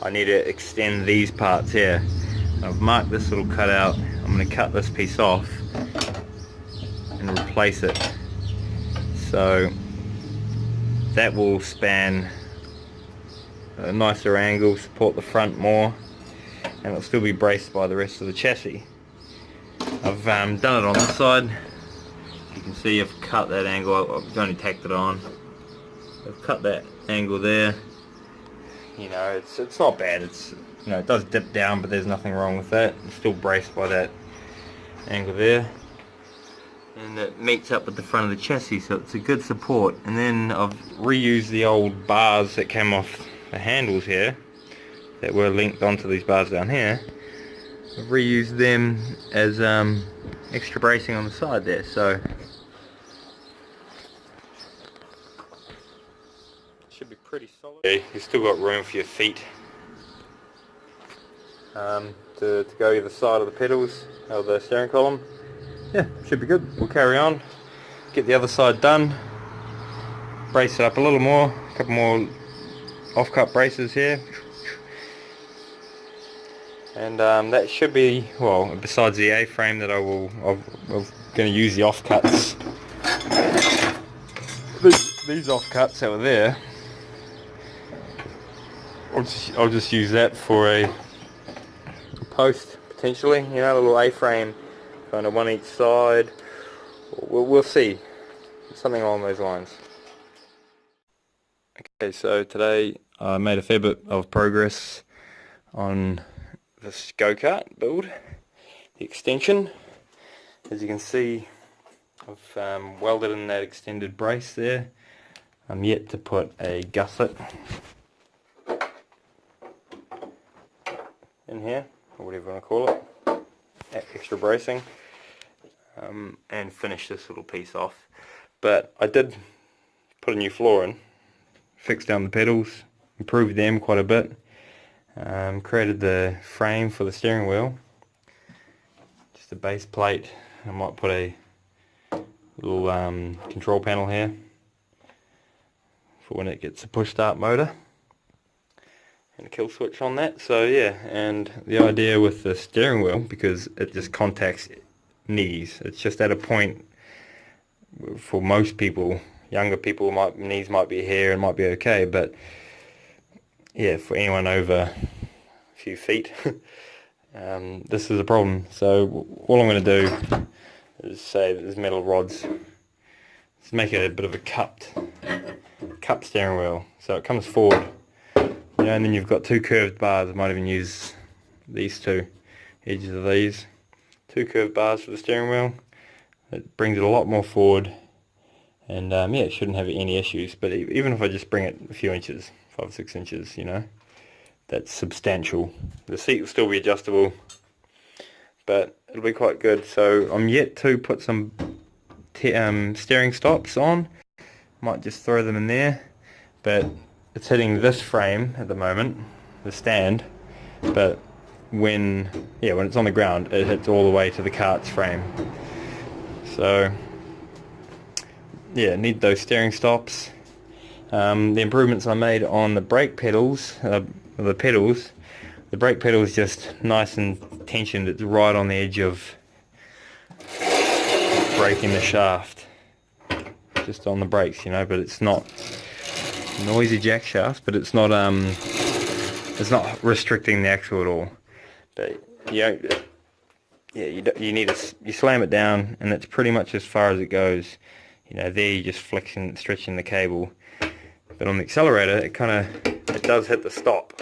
I need to extend these parts here. I've marked this little cutout. I'm going to cut this piece off and replace it. So that will span a nicer angle, support the front more, and it'll still be braced by the rest of the chassis. I've done it on this side. You can see I've cut that angle. I've only tacked it on. I've cut that angle there. You know, it's not bad. It's, you know, it does dip down, but there's nothing wrong with that. It's still braced by that angle there, and it meets up with the front of the chassis, so it's a good support. And then I've reused the old bars that came off the handles here, that were linked onto these bars down here. I've reused them as extra bracing on the side there, so should be pretty solid. Yeah, you've still got room for your feet to go either side of the pedals of the steering column. Yeah, should be good. We'll carry on, get the other side done, brace it up a little more, a couple more off-cut braces here, and that should be, well, besides the A-frame that I'm going to use the off-cuts, these off-cuts that were there, I'll just use that for a post, potentially, you know, a little A-frame, kind of one each side. We'll see, something along those lines. Okay, so today I made a fair bit of progress on this go-kart build, the extension. As you can see, I've welded in that extended brace there. I'm yet to put a gusset in here, or whatever you want to call it, extra bracing, and finish this little piece off. But I did put a new floor in, fixed down the pedals, improved them quite a bit, created the frame for the steering wheel, just a base plate. I might put a little control panel here for when it gets a push start motor, and a kill switch on that. So yeah, and the idea with the steering wheel, because it just contacts knees, it's just at a point for most people, younger people, knees might be here and might be okay, but yeah, for anyone over a few feet, this is a problem. So all I'm going to do is say that there's metal rods, just make it a bit of a cupped steering wheel, so it comes forward. You know, and then you've got two curved bars. I might even use these two edges of these. Two curved bars for the steering wheel. It brings it a lot more forward, and yeah, it shouldn't have any issues. But even if I just bring it a few inches, 5 or 6 inches, you know, that's substantial. The seat will still be adjustable, but it'll be quite good. So I'm yet to put some steering stops on. Might just throw them in there, but it's hitting this frame at the moment, the stand, but when it's on the ground, it hits all the way to the kart's frame. So yeah, need those steering stops. The improvements I made on the brake pedals, the brake pedal is just nice and tensioned. It's right on the edge of braking the shaft, just on the brakes, you know, but it's not noisy jack shaft, but it's not restricting the axle at all. But you slam it down, and it's pretty much as far as it goes. You know, there you're just stretching the cable. But on the accelerator, it does hit the stop.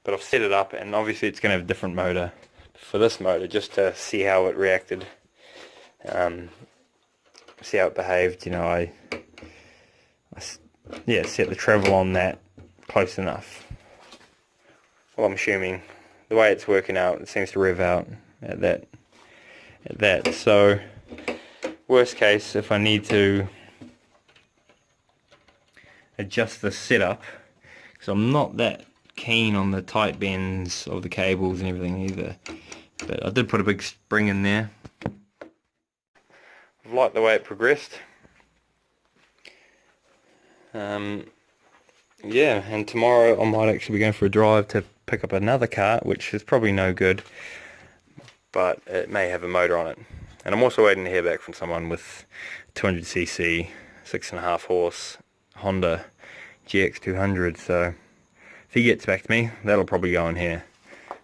But I've set it up, and obviously it's going to have a different motor for this motor, just to see how it reacted, see how it behaved. You know, I set the travel on that close enough. Well, I'm assuming the way it's working out, it seems to rev out at that. So worst case, if I need to adjust the setup, because I'm not that keen on the tight bends of the cables and everything either, but I did put a big spring in there. I've liked the way it progressed. yeah, and tomorrow I might actually be going for a drive to pick up another kart, which is probably no good, but it may have a motor on it. And I'm also waiting to hear back from someone with 200cc, 6.5 horse Honda GX200, so if he gets back to me, that'll probably go in here,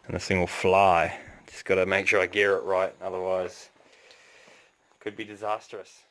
and this thing will fly. Just got to make sure I gear it right, otherwise it could be disastrous.